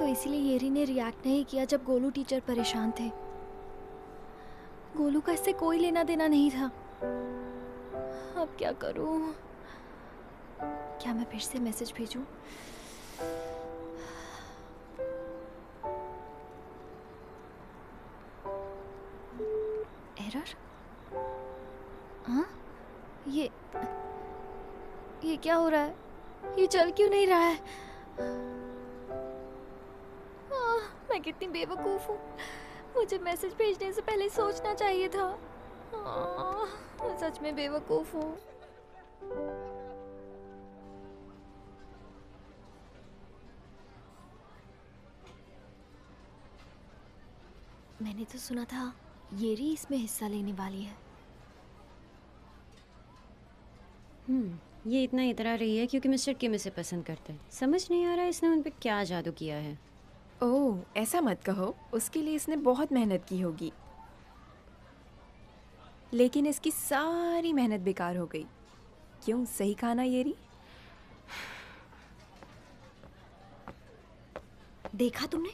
तो इसीलिए येरी ने रिएक्ट नहीं किया जब गोलू टीचर परेशान थे। गोलू का इससे कोई लेना देना नहीं था। अब क्या करूं? क्या मैं फिर से मैसेज भेजूं? एरर? हाँ? ये क्या हो रहा है? ये चल क्यों नहीं रहा है? मैं कितनी बेवकूफ हूँ। मुझे मैसेज भेजने से पहले सोचना चाहिए था। मैं सच में बेवकूफ हूँ। मैंने तो सुना था येरी इसमें हिस्सा लेने वाली है। ये इतना इतरा रही है क्योंकि मिस्टर किम इसे पसंद करते हैं। समझ नहीं आ रहा इसने उन पे क्या जादू किया है। ओह, ऐसा मत कहो। उसके लिए इसने बहुत मेहनत की होगी, लेकिन इसकी सारी मेहनत बेकार हो गई। क्यों, सही कहा ना येरी? देखा तुमने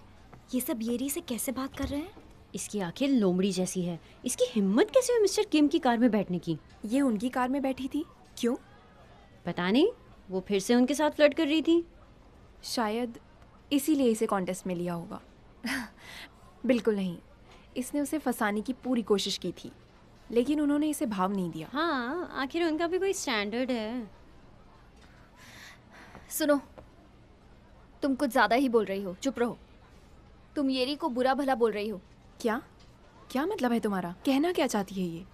ये सब येरी से कैसे बात कर रहे हैं? इसकी आंखें लोमड़ी जैसी है। इसकी हिम्मत कैसे हुई मिस्टर किम की कार में बैठने की? ये उनकी कार में बैठी थी। क्यों? पता नहीं, वो फिर से उनके साथ फ्लर्ट कर रही थी। शायद इसीलिए इसे कॉन्टेस्ट में लिया होगा। बिल्कुल नहीं, इसने उसे फंसाने की पूरी कोशिश की थी, लेकिन उन्होंने इसे भाव नहीं दिया। हाँ, आखिर उनका भी कोई स्टैंडर्ड है। सुनो, तुम कुछ ज्यादा ही बोल रही हो। चुप रहो। तुम येरी को बुरा भला बोल रही हो। क्या क्या मतलब है तुम्हारा? कहना क्या चाहती है ये?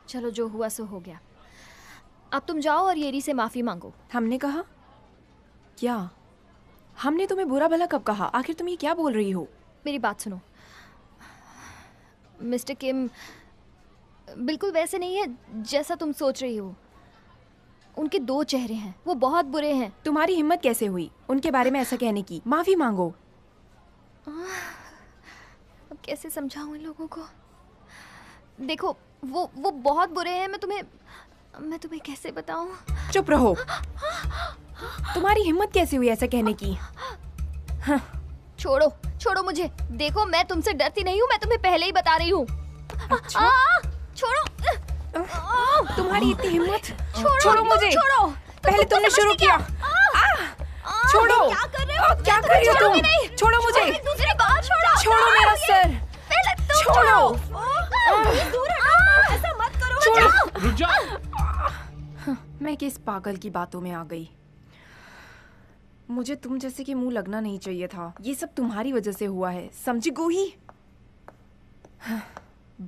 चलो, जो हुआ सो हो गया। अब तुम जाओ और येरी से माफी मांगो। हमने कहा? क्या हमने तुम्हें बुरा भला कब कहा? आखिर तुम ये क्या बोल रही हो? मेरी बात सुनो। मिस्टर किम बिल्कुल वैसे नहीं है जैसा तुम सोच रही हो। उनके दो चेहरे हैं, वो बहुत बुरे हैं। तुम्हारी हिम्मत कैसे हुई उनके बारे में ऐसा कहने की? माफी मांगो। अब कैसे समझाऊं इन लोगों को? देखो, वो बहुत बुरे हैं। मैं तुम्हें कैसे बताऊं? चुप रहो। तुम्हारी हिम्मत कैसे हुई ऐसा कहने की? हाँ। छोड़ो मुझे। देखो, मैं तुमसे डरती नहीं हूँ। मैं तुम्हें पहले ही बता रही हूँ। अच्छा? छोड़ो। तुम्हारी इतनी हिम्मत? छोड़ो मुझे। पहले तुमने शुरू किया। छोड़ो। क्या कर रहे हो? क्या कर रही हो तुम? छोड़ो मुझे। दूसरी बात छोड़ो मेरा सर। पहले तुम छोड़ो। दूर हटो। ऐसा मत करो। रुक जा। मैं किस पागल की बातों में आ गई। मुझे तुम जैसे कि मुंह लगना नहीं चाहिए था। ये सब तुम्हारी वजह से हुआ है, समझी गोही?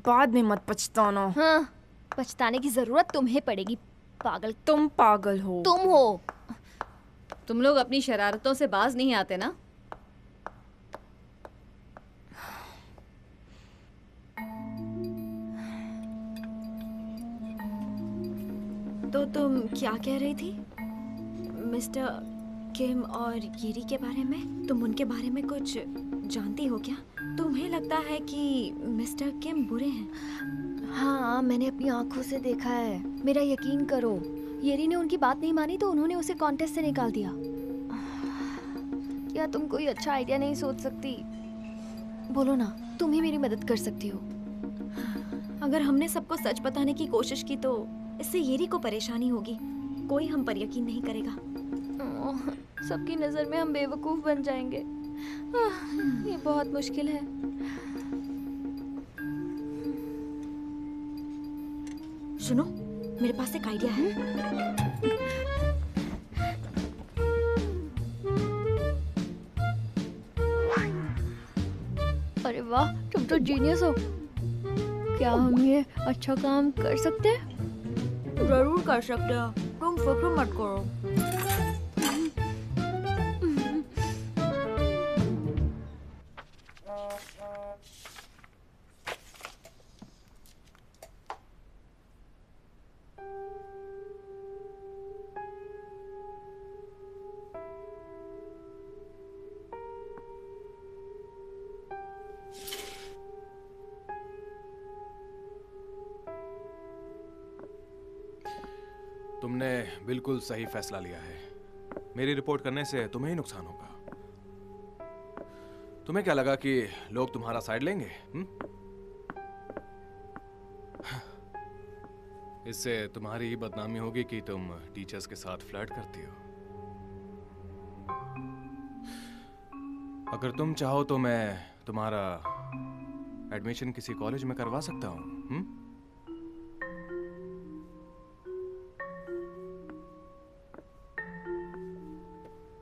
बाद में मत पछताना। हाँ, पछताने की जरूरत तुम्हें पड़ेगी, पागल। तुम पागल हो। तुम हो। तुम लोग अपनी शरारतों से बाज नहीं आते ना? तो तुम क्या कह रही थी मिस्टर किम और येरी के बारे में? तुम उनके बारे में कुछ जानती हो क्या? तुम्हें लगता है कि मिस्टर किम बुरे हैं? हाँ, मैंने अपनी आंखों से देखा है। मेरा यकीन करो। येरी ने उनकी बात नहीं मानी तो उन्होंने उसे कॉन्टेस्ट से निकाल दिया। क्या तुम कोई अच्छा आइडिया नहीं सोच सकती? बोलो ना, तुम ही मेरी मदद कर सकती हो। अगर हमने सबको सच बताने की कोशिश की तो इससे येरी को परेशानी होगी। कोई हम पर यकीन नहीं करेगा। सबकी नजर में हम बेवकूफ बन जाएंगे। ये बहुत मुश्किल है। सुनो, मेरे पास एक आइडिया है। अरे वाह, तुम तो जीनियस हो। क्या हम ये अच्छा काम कर सकते हैं? जरूर कर सकते हो। तुम फिक्र मत करो। तुमने बिल्कुल सही फैसला लिया है। मेरी रिपोर्ट करने से तुम्हें ही नुकसान होगा। तुम्हें क्या लगा कि लोग तुम्हारा साइड लेंगे? इससे तुम्हारी ही बदनामी होगी कि तुम टीचर्स के साथ फ्लर्ट करती हो। अगर तुम चाहो तो मैं तुम्हारा एडमिशन किसी कॉलेज में करवा सकता हूँ।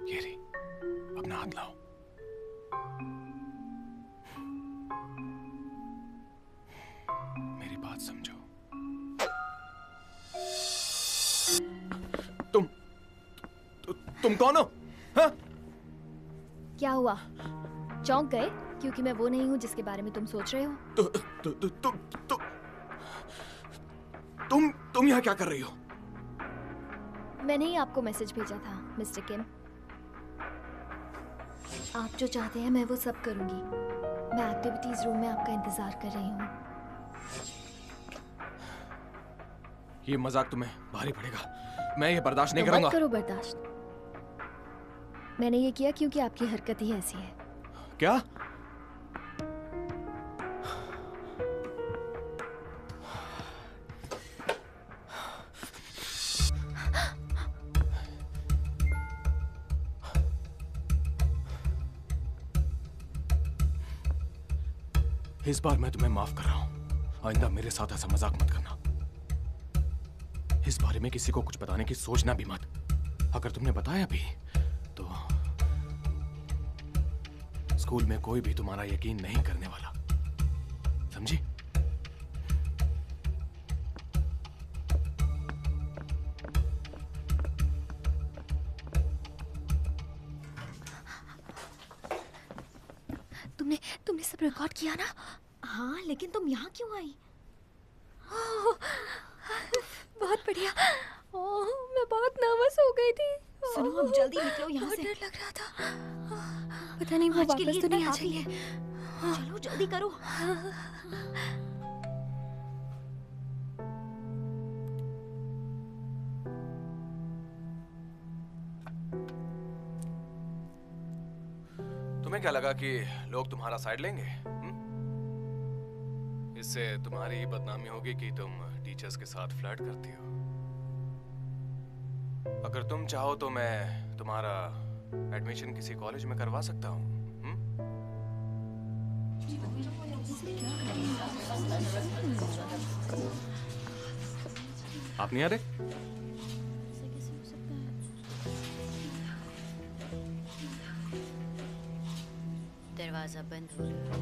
येरी, अपना हाथ लाओ। मेरी बात समझो। तुम कौन हो? हाँ? क्या हुआ? चौंक गए क्योंकि मैं वो नहीं हूँ जिसके बारे में तुम सोच रहे हो? तुम यहाँ क्या कर रही हो? मैंने ही आपको मैसेज भेजा था मिस्टर किम। आप जो चाहते हैं मैं वो सब करूंगी। मैं एक्टिविटीज रूम में आपका इंतजार कर रही हूँ। ये मजाक तुम्हें भारी पड़ेगा। मैं ये बर्दाश्त नहीं तो करूंगा। मत करो बर्दाश्त। मैंने ये किया क्योंकि आपकी हरकत ही ऐसी है। क्या? इस बार मैं तुम्हें माफ कर रहा हूं। आइंदा मेरे साथ ऐसा मजाक मत करना। इस बारे में किसी को कुछ बताने की सोचना भी मत। अगर तुमने बताया भी तो स्कूल में कोई भी तुम्हारा यकीन नहीं करने वाला, समझी? तुमने सब रिकॉर्ड किया ना? हाँ, लेकिन तुम यहाँ क्यों आई? बहुत बढ़िया। ओह, मैं बहुत नर्वस हो गई थी। सुनो, अब जल्दी निकलो यहाँ से। बहुत डर लग रहा था। पता नहीं वो आज के लिए वापस तो इतना नहीं आ काफी जाएंगे। है। चलो जल्दी करो। तुम्हें क्या लगा कि लोग तुम्हारा साइड लेंगे? इससे तुम्हारी ही बदनामी होगी कि तुम टीचर्स के साथ फ्लर्ट करती हो। अगर तुम चाहो तो मैं तुम्हारा एडमिशन किसी कॉलेज में करवा सकता हूँ। आप नहीं आ रहे? दरवाजा बंद हो रहा है।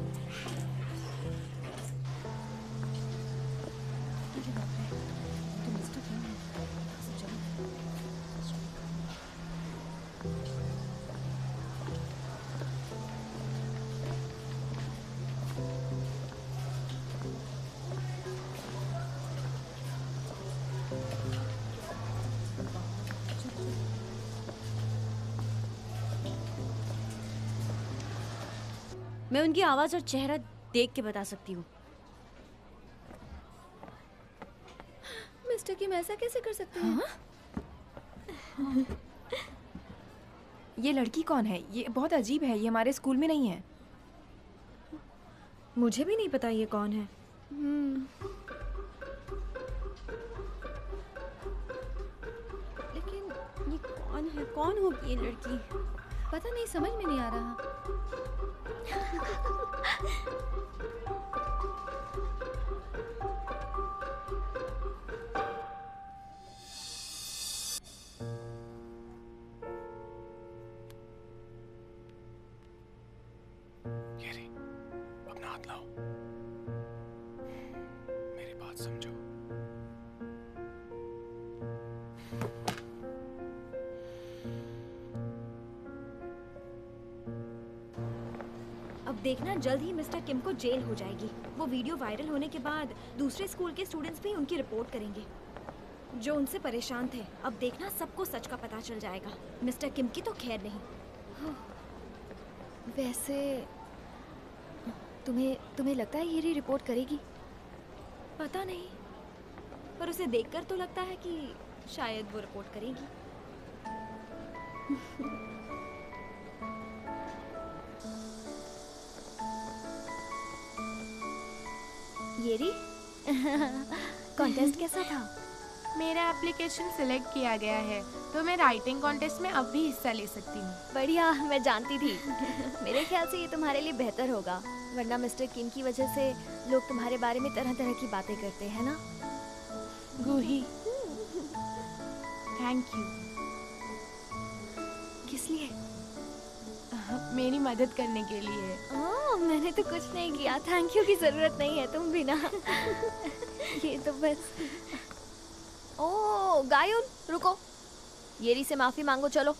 मैं उनकी आवाज और चेहरा देख के बता सकती हूँ। मिस्टर किम ऐसा कैसे कर सकते हैं? हाँ? ये लड़की कौन है? ये बहुत अजीब है। ये हमारे स्कूल में नहीं है। मुझे भी नहीं पता ये कौन है। लेकिन ये कौन है? कौन होगी ये लड़की? पता नहीं, समझ में नहीं आ रहा। येरी, अपना हाथ लाओ। मेरी बात समझो। अब देखना, जल्द ही मिस्टर किम को जेल हो जाएगी। वो वीडियो वायरल होने के बाद दूसरे स्कूल के स्टूडेंट्स भी उनकी रिपोर्ट करेंगे जो उनसे परेशान थे। अब देखना, सबको सच का पता चल जाएगा। मिस्टर किम की तो खैर नहीं। वैसे तुम्हें लगता है ये रिपोर्ट करेगी? पता नहीं, पर उसे देखकर तो लगता है कि शायद वो रिपोर्ट करेगी। येरी कॉन्टेस्ट कैसा था? मेरा एप्लीकेशन सिलेक्ट किया गया है तो मैं राइटिंग कॉन्टेस्ट में अब भी हिस्सा ले सकती हूँ। बढ़िया, मैं जानती थी। मेरे ख्याल से ये तुम्हारे लिए बेहतर होगा, वरना मिस्टर किम की वजह से लोग तुम्हारे बारे में तरह तरह की बातें करते हैं ना। गूही, थैंक यू। किस लिए? मेरी मदद करने के लिए। मैंने तो कुछ नहीं किया, थैंक यू की जरूरत नहीं है, तुम भी ना। ये तो बस। ओह गायुन, रुको, येरी से माफी मांगो, चलो।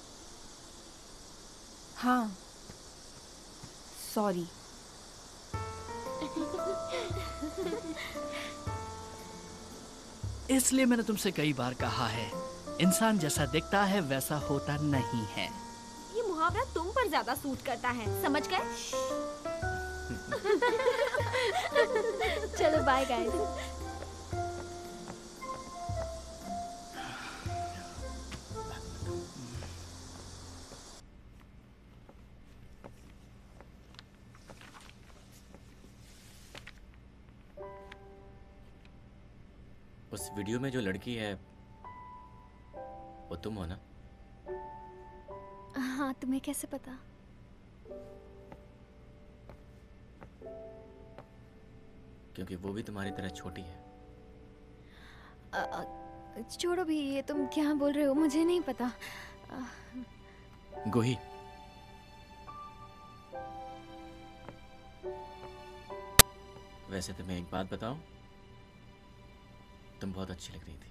हाँ, सॉरी। इसलिए मैंने तुमसे कई बार कहा है, इंसान जैसा दिखता है वैसा होता नहीं है। ये मुहावरा तुम पर ज्यादा सूट करता है, समझ गए? चलो बाय गाइस। उस वीडियो में जो लड़की है वो तुम हो ना? हाँ, तुम्हें कैसे पता? क्योंकि वो भी तुम्हारी तरह छोटी है। छोड़ो भी, ये तुम क्या बोल रहे हो, मुझे नहीं पता। गोही, वैसे तुम्हें एक बात बताऊं, तुम बहुत अच्छी लग रही थी।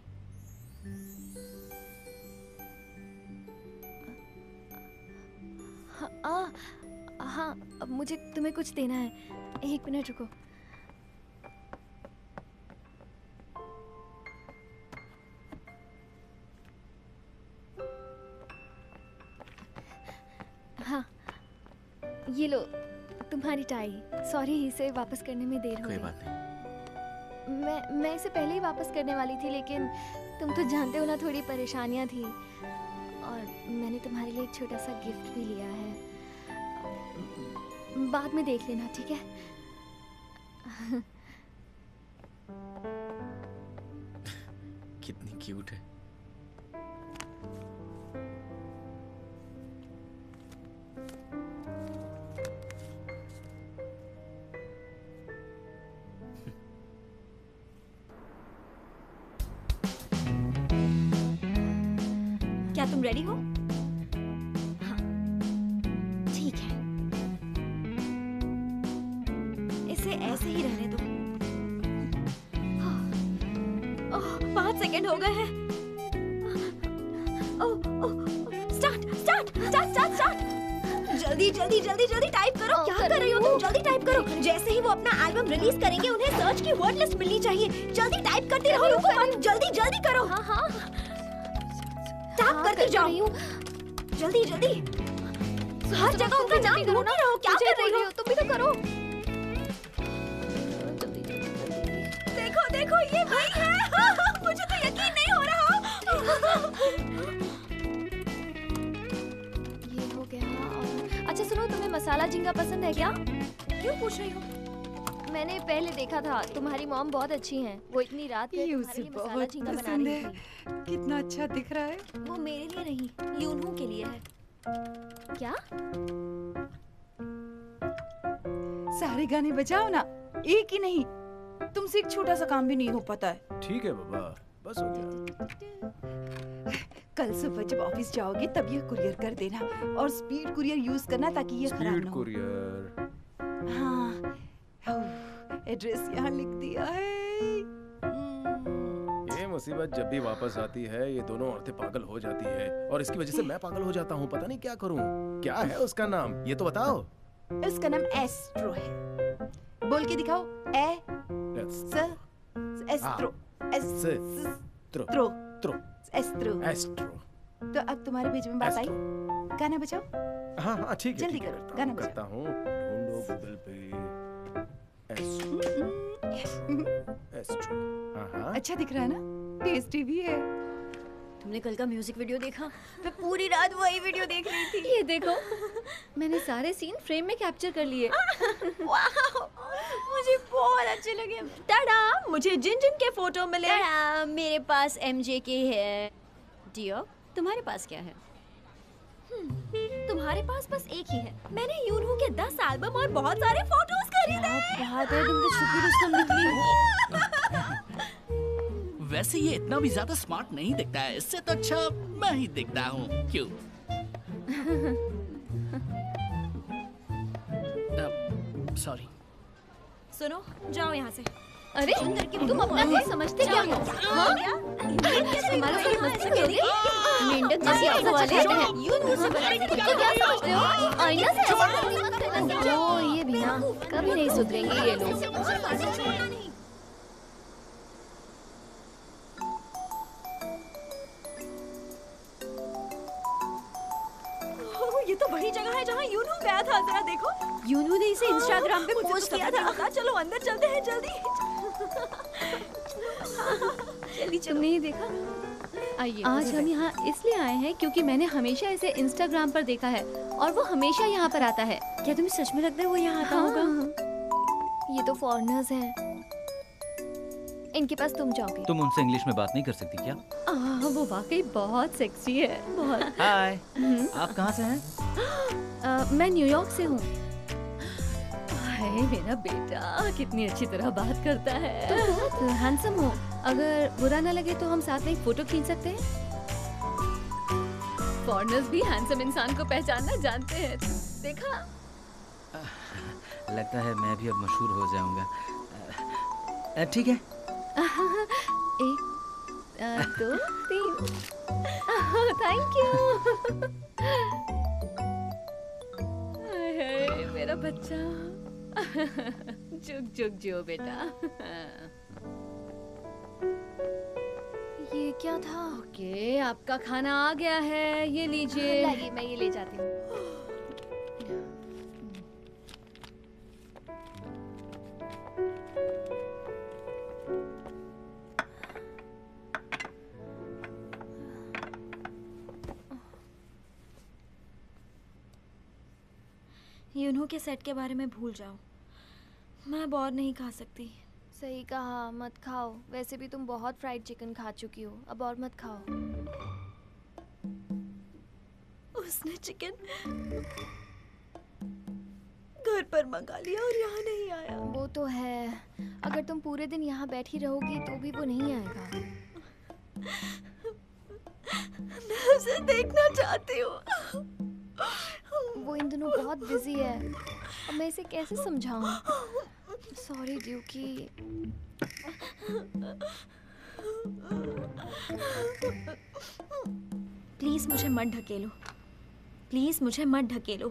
हाँ, अब मुझे तुम्हें कुछ देना है, एक मिनट रुको। हाँ, ये लो तुम्हारी टाई। सॉरी, इसे वापस करने में देर हो कोई गई। बात नहीं। मैं इसे पहले ही वापस करने वाली थी, लेकिन तुम तो जानते हो ना, थोड़ी परेशानियां थी, और मैंने तुम्हारे लिए एक छोटा सा गिफ्ट भी लिया है। बाद में देख लेना, ठीक है? कितनी क्यूट है। क्या तुम रेडी हो? हाँ, ठीक है, इसे ऐसे ही रहने दो। हाँ, 5 सेकंड हो गए हैं। स्टार्ट। जल्दी टाइप करो। क्या कर रही हो तुम? जल्दी टाइप करो। जैसे ही वो अपना एल्बम रिलीज करेंगे, उन्हें सर्च की वर्ड लिस्ट मिलनी चाहिए। जल्दी टाइप करते रहो, रुको मत, जल्दी करो। हाँ, टाइप करते जाओ, जल्दी। हर जगह उनका नाम ढूंढते रहो। क्या कर रही हो? तुम भी तो करो। देखो, ये वही है। मुझे तो यकीन नहीं हो रहा। ये हो गया। और अच्छा सुनो, तुम्हें मसाला झींगा पसंद है क्या? क्यों पूछ रही हो? मैंने पहले देखा था, तुम्हारी मॉम बहुत अच्छी हैं। वो इतनी रात में ये तुम्हारे उसे लिए मसाला बहुत झींगा बना पसंद रही है। थी। कितना अच्छा दिख रहा है। वो मेरे लिए नहीं, यूनहू के लिए है। क्या? सारे गाने बजाओ ना, एक ही नहीं। तुमसे एक छोटा सा काम भी नहीं हो पाता है। ठीक है बाबा, बस हो गया। कल सुबह जब ऑफिस जाओगे तब ये कुरियर कर देना, और स्पीड कुरियर यूज करना ताकि ये खराब स्पीड ना हो। कुरियर। हाँ, एड्रेस यहाँ लिख दिया है। ये मुसीबत जब भी वापस आती है, ये दोनों औरतें पागल हो जाती है, और इसकी वजह से मैं पागल हो जाता हूँ। पता नहीं क्या करूँ। क्या है उसका नाम, ये तो बताओ। उसका नाम एस्ट्रो है। बोल के दिखाओ। एस्ट्रो। एस्ट्रो। तो अब तुम्हारे बीच में बात आई, गाना बजाओ। हाँ ठीक है, जल्दी करो, गाना बजाओ। करता हूँ। ढूंढो गूगल पे एस्ट्रो। हाँ। अच्छा दिख रहा है ना, टेस्टी भी है। तुमने कल का म्यूजिक वीडियो देखा? मैं पूरी रात वही वीडियो देख रही थी। ये देखो, मैंने सारे सीन फ्रेम में कैप्चर कर लिए। वाह, मुझे बहुत अच्छे लगे। टाडा, मुझे जिन जिन के फोटो मिले। टाडा, मेरे पास MJ के है। डियो, तुम्हारे पास क्या है? तुम्हारे पास बस एक ही है। मैंने यूनहू के 10 एल्बम और बहुत सारे फोटोज खरीदे। बात है, तुम तो छुपी रुस्तम निकली। वैसे ये इतना भी ज्यादा स्मार्ट नहीं दिखता है, इससे तो अच्छा मैं ही दिखता हूँ। क्यों? सॉरी। सुनो, जाओ यहाँ से। अरे तुम अपना क्या समझते क्या हो? हाँ? हमारे साथ मस्ती करोगे? मेंढक जैसी आंखों वाले हैं। तुम तो क्या समझते हो? आईना से ऐसा करने मत करना। ओ ये भी ना, कभी नहीं सुधरेंगे ये लोग। ये तो वही जगह है जहाँ यूनहू गया था। जरा देखो, यूनू ने इसे इंस्टाग्राम पे मुझे पोस्ट तो किया समझ नहीं था। आता। चलो अंदर चलते हैं जल्दी। जल्दी तुमने ये देखा? आइए, आज हम यहाँ इसलिए आए हैं क्योंकि मैंने हमेशा इसे इंस्टाग्राम पर देखा है और वो हमेशा यहाँ पर आता है। क्या तुम्हें सच में लगता है वो यहाँ आता होगा? ये तो फॉरेनर्स हैं। इनके पास तुम जाओगे। तुम उनसे इंग्लिश में बात नहीं कर सकती क्या? वो वाकई बहुत सेक्सी है, बहुत। हाय, आप कहाँ से हैं? मैं न्यूयॉर्क से हूँ। हाय मेरा बेटा, कितनी अच्छी तरह बात करता है। तुम बहुत हैंडसम हो। अगर बुरा ना लगे तो हम साथ में एक फोटो खींच सकते हैं। फॉरेनर्स भी हैंडसम इंसान को पहचानना जानते हैं, देखा? लगता है मैं भी अब मशहूर हो जाऊंगा। ठीक है। 1 2 3। Thank you. मेरा बच्चा। जुग जुग जो बेटा। ये क्या था? ओके, आपका खाना आ गया है, ये लीजिए। लाइए, मैं ये ले जाती हूँ। यूनहू के सेट के बारे में भूल जाओ। मैं अब और नहीं खा सकती। सही कहा, मत खाओ। वैसे भी तुम बहुत फ्राइड चिकन खा चुकी हो, अब और मत खाओ। उसने चिकन घर पर मंगा लिया और यहाँ नहीं आया। वो तो है, अगर तुम पूरे दिन यहाँ बैठी रहोगी तो भी वो नहीं आएगा। मैं उसे देखना चाहती हूँ। वो इन दिनों बहुत बिजी है। अब मैं इसे कैसे समझाऊं? सॉरी ड्यूकी। प्लीज मुझे मत ढकेलो। प्लीज मुझे मत ढकेलो।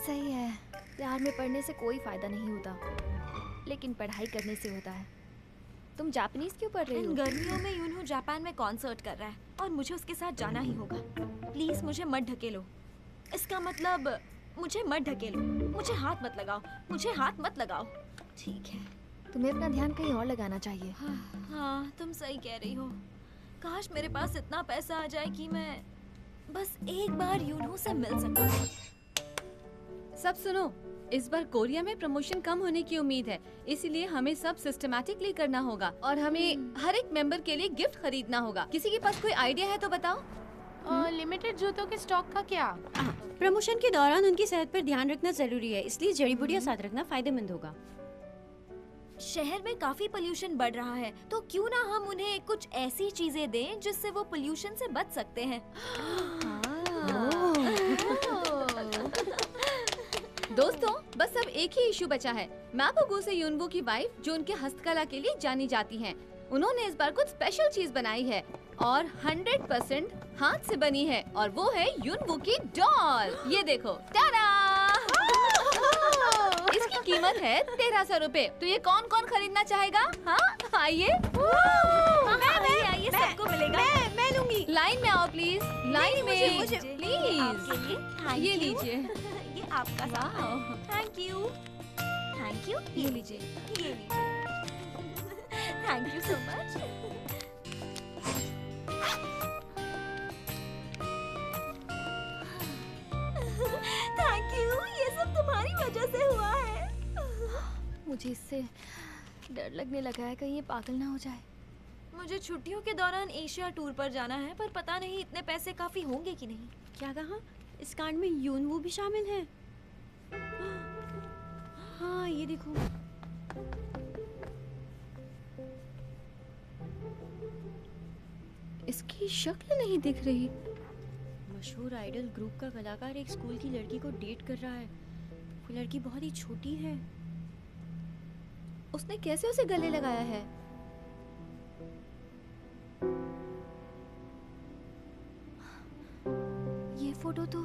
सही है, प्यार में पढ़ने से कोई फायदा नहीं होता, लेकिन पढ़ाई करने से होता है। तुम जापानीज क्यों पढ़ रही हो? इन गर्मियों में यूनहू जापान में कॉन्सर्ट कर रहा है और मुझे उसके साथ जाना ही होगा। प्लीज मुझे मत ढकेलो। इसका मतलब मुझे मत ढकेलो। मुझे हाथ मत लगाओ। मुझे हाथ मत लगाओ। ठीक है। तुम्हें अपना ध्यान कहीं और लगाना चाहिए। हाँ, तुम सही कह रही हो। काश मेरे पास इतना पैसा आ जाए कि मैं बस एक बार यूनहू से मिल सकूं। सब सुनो, इस बार कोरिया में प्रमोशन कम होने की उम्मीद है, इसलिए हमें सब सिस्टमैटिकली करना होगा और हमें हर एक मेंबर के लिए गिफ्ट खरीदना होगा। किसी के पास कोई आइडिया है तो बताओ। लिमिटेड जूतों के स्टॉक का क्या? प्रमोशन के दौरान उनकी सेहत पर ध्यान रखना जरूरी है, इसलिए जड़ी बूटियां साथ रखना फायदेमंद होगा। शहर में काफी पोल्यूशन बढ़ रहा है, तो क्यों ना हम उन्हें कुछ ऐसी चीजें दें जिससे वो पोल्यूशन से बच सकते हैं। दोस्तों, बस अब एक ही इशू बचा है। मैपोगो से यूनवो की वाइफ, जो उनके हस्तकला के लिए जानी जाती हैं। उन्होंने इस बार कुछ स्पेशल चीज बनाई है और 100% हाथ से बनी है, और वो है यूनवो की डॉल। ये देखो, टाडा! इसकी कीमत है 1300 रुपए। तो ये कौन कौन खरीदना चाहेगा? हाँ, आइए। आइए, सबको मिलेगा। मैं लूंगी। लाइन में आओ प्लीज, लाइन में मुझे प्लीज। ये लीजिए। ये आपका सामान। Thank you. Thank you. ये लीजिए। ये लीजिए। Thank you so much. Thank you. ये सब तुम्हारी वजह से हुआ है। मुझे इससे डर लगने लगा है, कहीं ये पागल ना हो जाए। मुझे छुट्टियों के दौरान एशिया टूर पर जाना है, पर पता नहीं इतने पैसे काफी होंगे कि नहीं। क्या कहा? इस कांड में यूनवू भी शामिल है? हाँ, ये देखो। इसकी शक्ल नहीं दिख रही। मशहूर आइडल ग्रुप का कलाकार एक स्कूल की लड़की को डेट कर रहा है। वो लड़की बहुत ही छोटी है। उसने कैसे उसे गले लगाया है? ये फोटो तो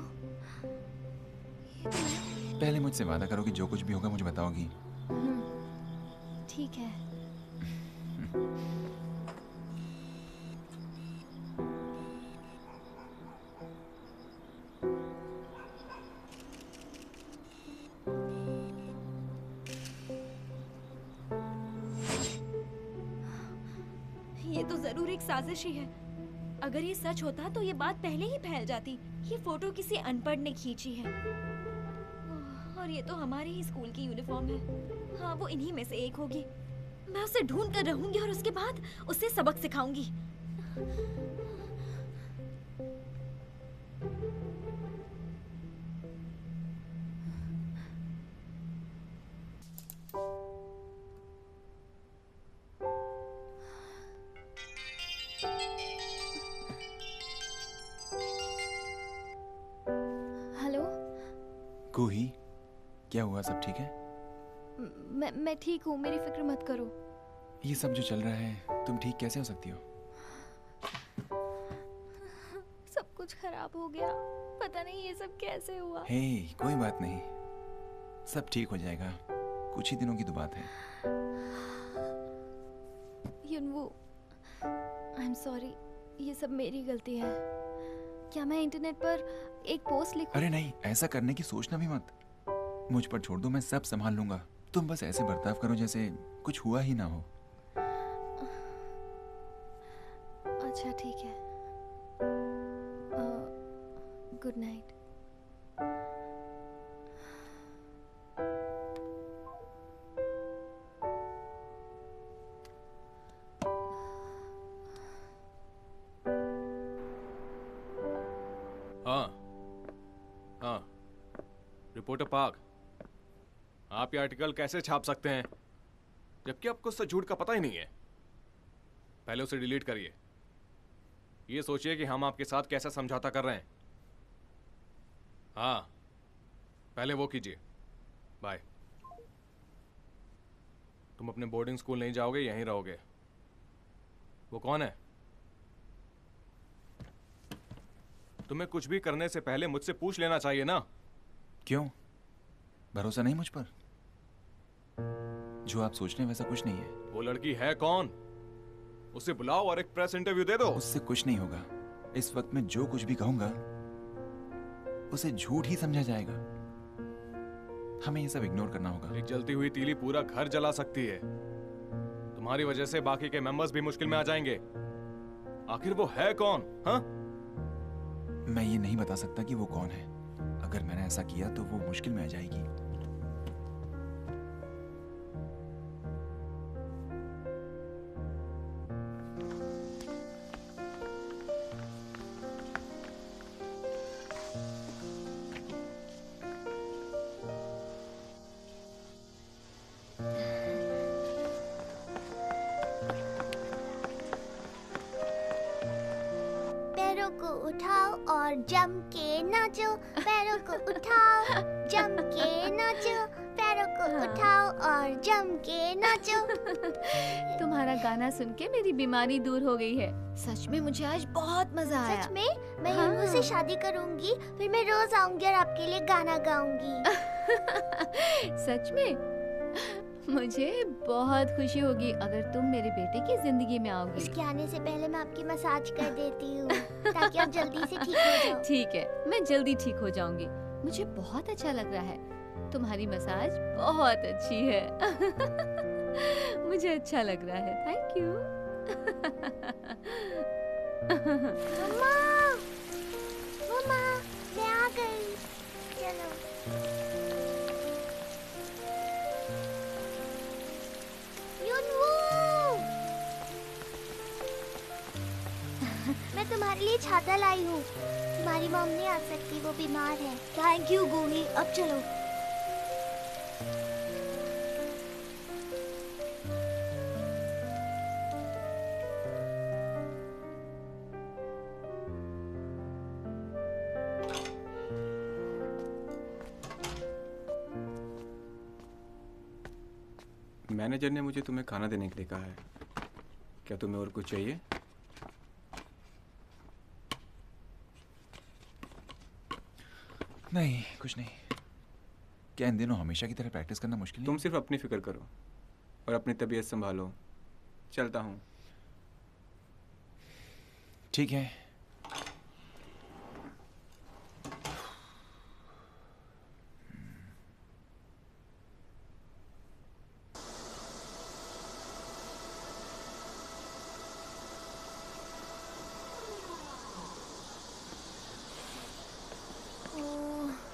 पहले मुझसे वादा करो कि जो कुछ भी होगा मुझे बताओगी। ठीक है। ये तो जरूर एक साजिश ही है। अगर ये सच होता तो ये बात पहले ही फैल जाती। ये फोटो किसी अनपढ़ ने खींची है और ये तो हमारे ही स्कूल की यूनिफॉर्म है। हाँ, वो इन्हीं में से एक होगी। मैं उसे ढूंढ कर रहूंगी और उसके बाद उसे सबक सिखाऊंगी। हेलो। कूही, क्या हुआ? सब ठीक है? मैं ठीक हूँ, मेरी फिक्र मत करो। ये सब जो चल रहा है, तुम ठीक कैसे हो सकती हो? सब कुछ खराब हो गया। पता नहीं ये सब कैसे हुआ। हे, कोई बात नहीं, सब ठीक हो जाएगा। कुछ ही दिनों की तो बात है। युनवू, आई एम सॉरी, ये सब मेरी गलती है। क्या मैं इंटरनेट पर एक पोस्ट लिखूं? अरे नहीं, ऐसा करने की सोचना भी मत। मुझ पर छोड़ दो, मैं सब संभाल लूंगा। तुम बस ऐसे बर्ताव करो जैसे कुछ हुआ ही ना हो। अच्छा ठीक है। Good night. हाँ, रिपोर्टर पार्क, आप ये आर्टिकल कैसे छाप सकते हैं जबकि आपको उससे झूठ का पता ही नहीं है? पहले उसे डिलीट करिए। ये सोचिए कि हम आपके साथ कैसा समझौता कर रहे हैं। हाँ, पहले वो कीजिए। बाय। तुम अपने बोर्डिंग स्कूल नहीं जाओगे, यहीं रहोगे। वो कौन है? तुम्हें कुछ भी करने से पहले मुझसे पूछ लेना चाहिए ना। क्यों? भरोसा नहीं मुझ पर? जो आप सोच रहे हैं वैसा कुछ नहीं है। वो लड़की है कौन? उसे बुलाओ और एक प्रेस इंटरव्यू दे दो। उससे कुछ नहीं होगा। इस वक्त मैं जो कुछ भी कहूंगा उसे झूठ ही समझा जाएगा। हमें ये सब इग्नोर करना होगा। एक जलती हुई तीली पूरा घर जला सकती है। तुम्हारी वजह से बाकी के मेंबर्स भी मुश्किल में आ जाएंगे। आखिर वो है कौन? हाँ? मैं ये नहीं बता सकता कि वो कौन है। अगर मैंने ऐसा किया तो वो मुश्किल में आ जाएगी। पैरों को उठाओ और जम के नाचो, पैरों को उठाओ, जम के नाचो, पैरों को उठाओ और जम के नाचो। तुम्हारा गाना सुन के मेरी बीमारी दूर हो गई है। सच में मुझे आज बहुत मजा आया। सच में? मैं हाँ। युनवू से शादी करूंगी, फिर मैं रोज आऊंगी और आपके लिए गाना गाऊंगी। सच में? मुझे बहुत खुशी होगी अगर तुम मेरे बेटे की जिंदगी में आओगी। उसके आने से पहले मैं आपकी मसाज कर देती हूँ ताकि आप जल्दी से ठीक हो जाओ। ठीक है, मैं जल्दी ठीक हो जाऊंगी। मुझे बहुत अच्छा लग रहा है। तुम्हारी मसाज बहुत अच्छी है। मुझे अच्छा लग रहा है। Thank you. मम्मा, मम्मा, मैं आ गई। चलो। तुम्हारे लिए छाता लाई हूँ। तुम्हारी मॉम नहीं आ सकती, वो बीमार है। थैंक यू गोही, अब चलो। मैनेजर ने मुझे तुम्हें खाना देने के लिए कहा है। क्या तुम्हें और कुछ चाहिए? नहीं, कुछ नहीं। क्या इन दिनों हमेशा की तरह प्रैक्टिस करना मुश्किल है? तुम सिर्फ अपनी फिक्र करो और अपनी तबीयत संभालो। चलता हूँ। ठीक है।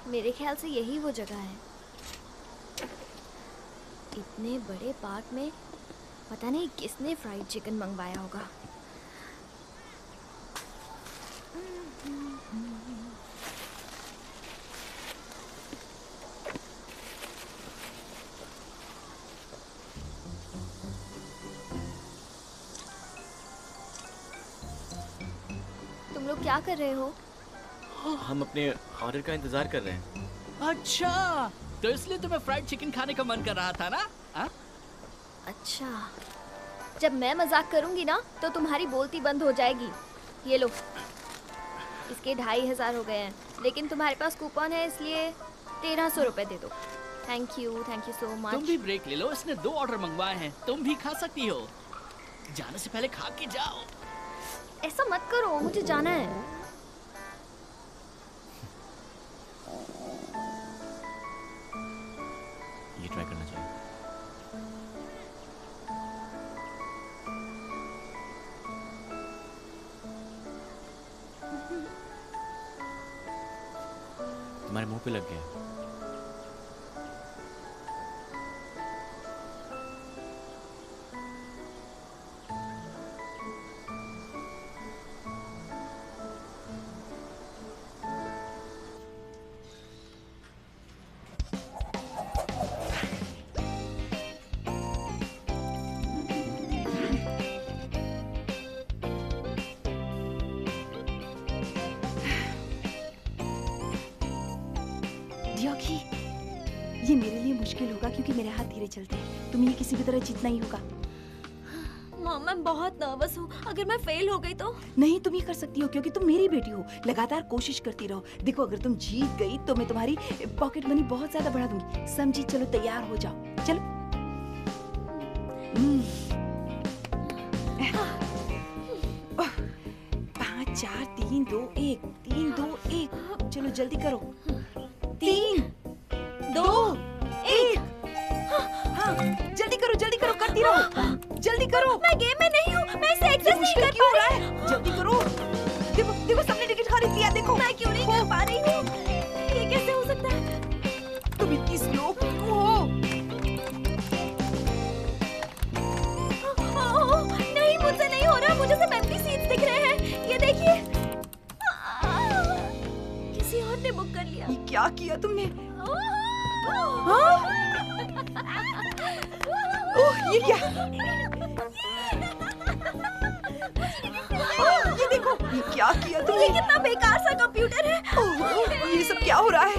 मेरे ख्याल से यही वो जगह है। इतने बड़े पार्क में पता नहीं किसने फ्राइड चिकन मंगवाया होगा। तुम लोग क्या कर रहे हो? हम अपने ऑर्डर का इंतजार कर रहे हैं। अच्छा, तो इसलिए तुम्हें फ्राइड चिकन खाने का मन कर रहा था ना? अच्छा, जब मैं मजाक करूंगी ना तो तुम्हारी बोलती बंद हो जाएगी। ये लो, इसके 2500 हो गए हैं, लेकिन तुम्हारे पास कूपन है इसलिए 1300 रुपए दे दो। Thank you so much. तुम भी ब्रेक ले लो, इसने 2 ऑर्डर मंगवाए हैं, तुम भी खा सकती हो। जाने से पहले खा के जाओ। ऐसा मत करो, मुझे जाना है। ये ट्राई करना चाहिए। तुम्हारे मुंह पे लग गया। ये मेरे लिए मुश्किल होगा क्योंकि मेरे हाथ धीरे चलते हैं। तुम्हें ये किसी भी तरह जीतना ही होगा। मॉम, मैं बहुत नर्वस हूँ। अगर मैं फेल हो गई तो? नहीं, तुम ये कर सकती हो क्योंकि तुम मेरी बेटी हो। लगातार कोशिश करती रहो। देखो, अगर तुम जीत गई तो मैं तुम्हारी पॉकेट मनी बहुत ज्यादा बढ़ा दूंगी। समझी? चलो तैयार हो जाओ। चलो। 5 4 3 2 1 3 2 1। चलो जल्दी करो। 3 2 1। हाँ, जल्दी करो, करती रहो। जल्दी करो। मैं गेम में नहीं हूँ, मैं इसे एक्सेस नहीं कर पा रही हूँ। जल्दी करो। देखो सबने टिकट खरीद लिया। देखो मैं क्यों नहीं कर पा रही हूँ? ये कैसे हो सकता है? तुम इतनी स्लो क्यों हो? नहीं, मुझसे नहीं हो रहा। मुझे सब एम्प्टी सीट्स दिख रहे हैं। ये देखिए, किसी और ने बुक कर लिया। ये क्या किया तुमने? ओह, ये क्या? ये देखो, ये क्या किया तुमने? ये कितना बेकार सा कंप्यूटर है। ये सब क्या हो रहा है?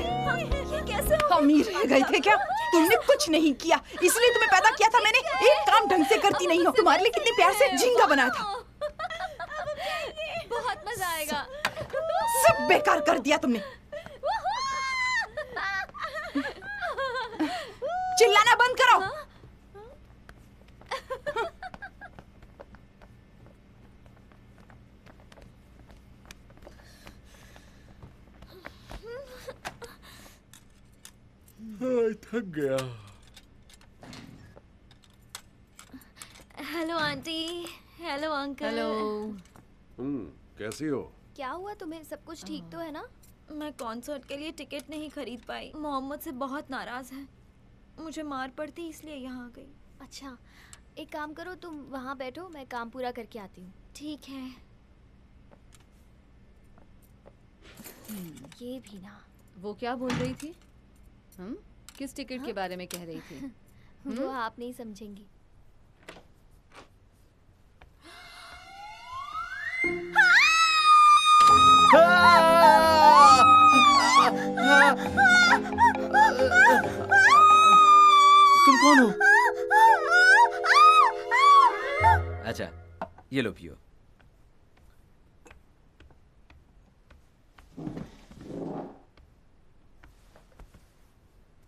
ये कैसे हो? हम ही रह गए थे क्या? तुमने कुछ नहीं किया, इसलिए तुम्हें पैदा किया था मैंने। एक काम ढंग से करती नहीं हो। तुम्हारे लिए कितने प्यार से झींगा बनाया था। बहुत मजा आएगा। सब बेकार कर दिया तुमने। चिल्लाना बंद करो। थक गया। Hello aunty. Hello uncle. Hello. कैसी हो? क्या हुआ तुम्हें? सब कुछ ठीक तो है ना? मैं कॉन्सर्ट के लिए टिकट नहीं खरीद पाई। मोहम्मद से बहुत नाराज है। मुझे मार पड़ती इसलिए यहाँ आ गई। अच्छा, एक काम करो, तुम वहाँ बैठो, मैं काम पूरा करके आती हूँ। ठीक है। ये भी ना। वो क्या बोल रही थी? किस टिकट के बारे में कह रही थी? वो आप नहीं समझेंगी। तुम कौन हो? अच्छा, ये लो पियो।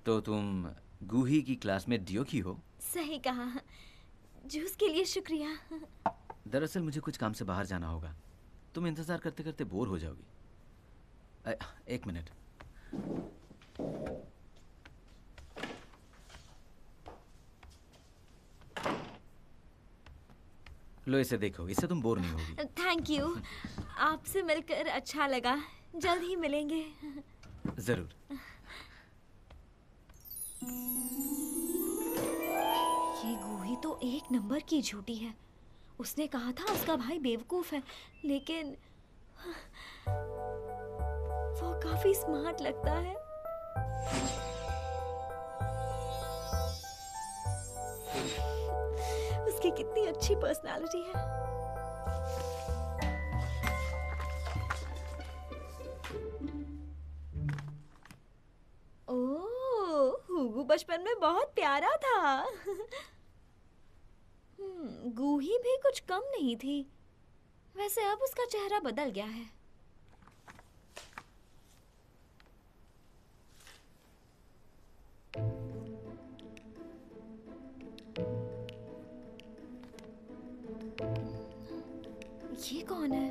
तो तुम गूही की क्लास में डियो की हो? सही कहा। जूस के लिए शुक्रिया। दरअसल मुझे कुछ काम से बाहर जाना होगा। तुम इंतजार करते करते बोर हो जाओगी। एक मिनट। लो इसे देखो, इससे तुम बोर नहीं होगी। Thank you. आपसे मिलकर अच्छा लगा। जल्द ही मिलेंगे। जरूर। ये गूही तो एक नंबर की झूठी है। उसने कहा था उसका भाई बेवकूफ है, लेकिन वो काफी स्मार्ट लगता है। उसकी कितनी अच्छी पर्सनालिटी है। ओह, हुगू बचपन में बहुत प्यारा था। गूही भी कुछ कम नहीं थी। वैसे अब उसका चेहरा बदल गया है। ये कौन है?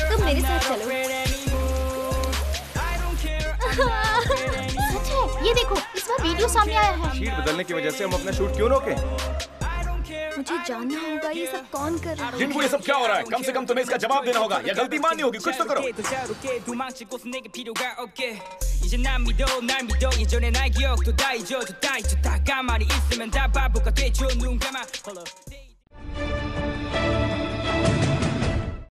तुम मेरे साथ चलो। सच है, ये देखो, इस बार वीडियो सामने आया है। शीट बदलने की वजह से हम अपना शूट क्यों रोके? मुझे जानना होगा ये सब कौन कर रहा है। जिनको ये सब क्या हो रहा है, कम से कम तुम्हें इसका जवाब देना होगा या गलती माननी होगी। कुछ तो करो। 이제 난 믿어 날 믿어 예전의 나의 기억도 다 잊어 다 가만히 있으면 다 바보가 되죠 눈 감아